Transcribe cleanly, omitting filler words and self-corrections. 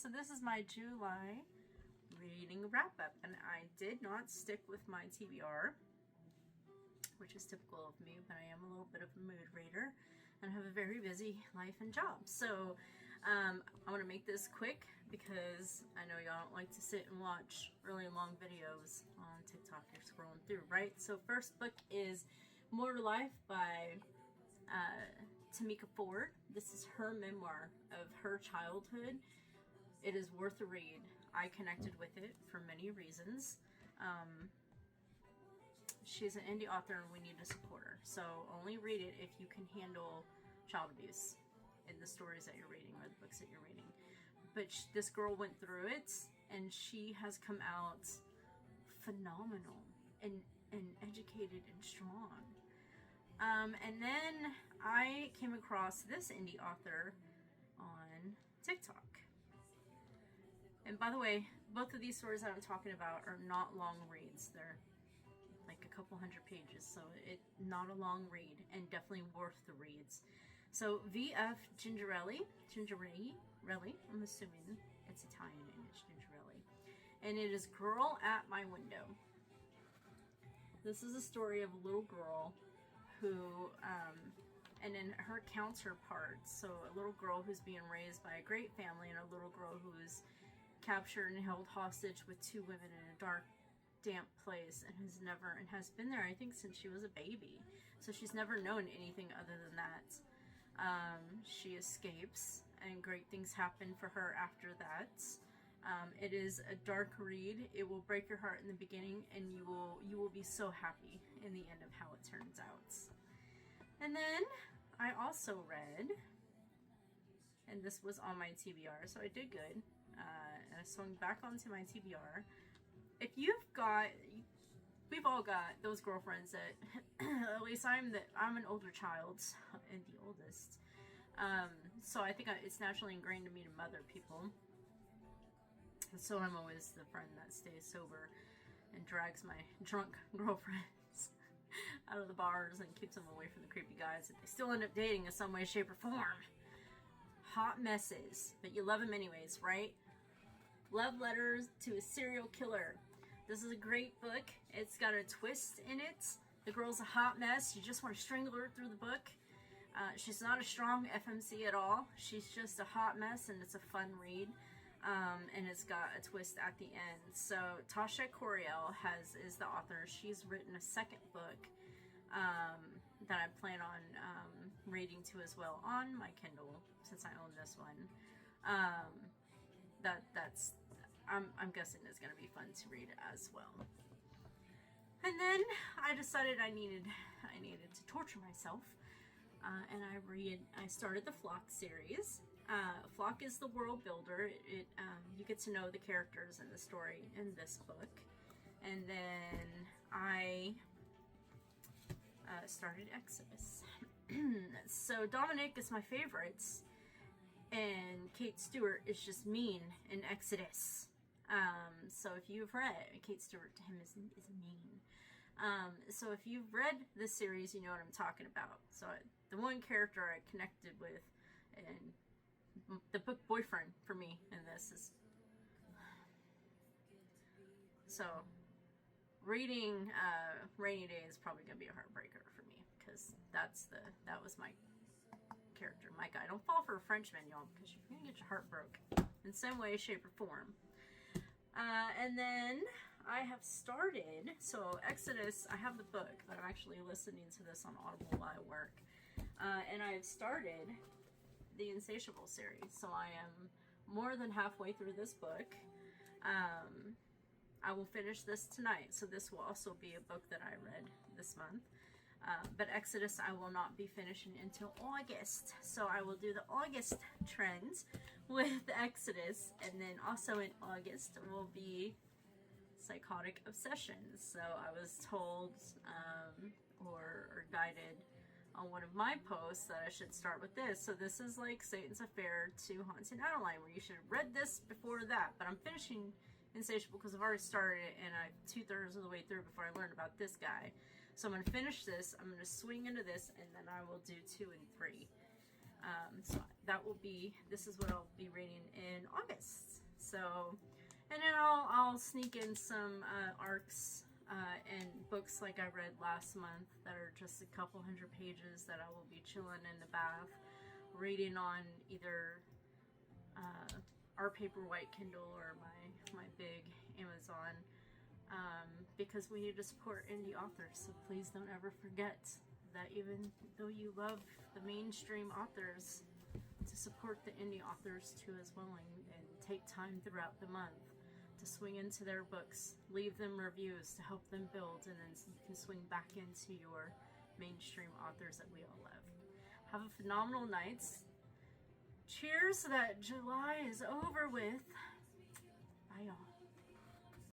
so this is my July reading wrap up, and I did not stick with my TBR, which is typical of me, but I am a little bit of a mood reader and have a very busy life and job. So I want to make this quick because I know y'all don't like to sit and watch really long videos on TikTok. You're scrolling through, right? So first book is More to Life by Tamika Ford. This is her memoir of her childhood. It is worth a read. I connected with it for many reasons. She's an indie author and we need to support her. So only read it if you can handle child abuse in the stories that you're reading or the books that you're reading. But this girl went through it and she has come out phenomenal and educated and strong. And then I came across this indie author on TikTok. And by the way, both of these stories that I'm talking about are not long reads. They're like a couple hundred pages, so it's not a long read and definitely worth the reads. So VF Gingerelli, I'm assuming it's Italian and it's Gingerelli. And it is Girl at My Window. This is a story of a little girl who, and in her counterparts, so a little girl who's being raised by a great family and a little girl who's captured and held hostage with two women in a dark, damp place and has been there, I think, since she was a baby. So she's never known anything other than that. She escapes and great things happen for her after that. It is a dark read. It will break your heart in the beginning and you will be so happy in the end of how it turns out. And then I also read, and this was on my TBR, so I did good. And I swung back onto my TBR. If we've all got those girlfriends that, at least I'm an older child and the oldest. So I think it's naturally ingrained in me to mother people. So I'm always the friend that stays sober and drags my drunk girlfriends out of the bars and keeps them away from the creepy guys that they still end up dating in some way, shape, or form. Hot messes, but you love them anyways, right? Love Letters to a Serial Killer. This is a great book. It's got a twist in it. The girl's a hot mess. You just want to strangle her through the book. She's not a strong FMC at all. She's just a hot mess, and it's a fun read. And it's got a twist at the end. So Tasha Coriel is the author. She's written a second book that I plan on reading to as well on my Kindle, since I own this one. I'm guessing is going to be fun to read as well. And then I decided I needed to torture myself, and I started the Flock series. Flock is the world builder. You get to know the characters and the story in this book. And then I started Exodus. So Dominic is my favorite, and Kate Stewart is just mean in Exodus. So if you've read, Kate Stewart to him is mean. So if you've read this series, you know what I'm talking about. So the one character I connected with, and the book boyfriend for me in this is, so reading Rainy Day is probably gonna be a heartbreaker for me, because that was my character, my guy. Don't fall for a Frenchman, y'all, because you're gonna get your heart broke in some way, shape, or form. And then I have started, so Exodus, I have the book, but I'm actually listening to this on Audible while I work. And I have started the Insatiable series, so I am more than halfway through this book. I will finish this tonight, so this will also be a book that I read this month. But Exodus I will not be finishing until August, so I will do the August trends with Exodus, and then also in August will be Psychotic Obsessions. So I was told or guided on one of my posts that I should start with this. So this is like Satan's Affair to Haunting Adeline, where you should have read this before that, but I'm finishing Insatiable because I've already started it and I'm 2/3 of the way through before I learned about this guy. So I'm going to finish this, I'm going to swing into this, and then I will do 2 and 3. So that will be, this is what I'll be reading in August. So, and then I'll sneak in some arcs and books like I read last month that are just a couple hundred pages that I will be chilling in the bath reading on either our Paperwhite Kindle or my big Amazon, because we need to support indie authors. So please don't ever forget that even though you love the mainstream authors, to support the indie authors too as well, and take time throughout the month to swing into their books, leave them reviews to help them build, and then you can swing back into your mainstream authors that we all love. Have a phenomenal night. Cheers that July is over with. Bye, y'all.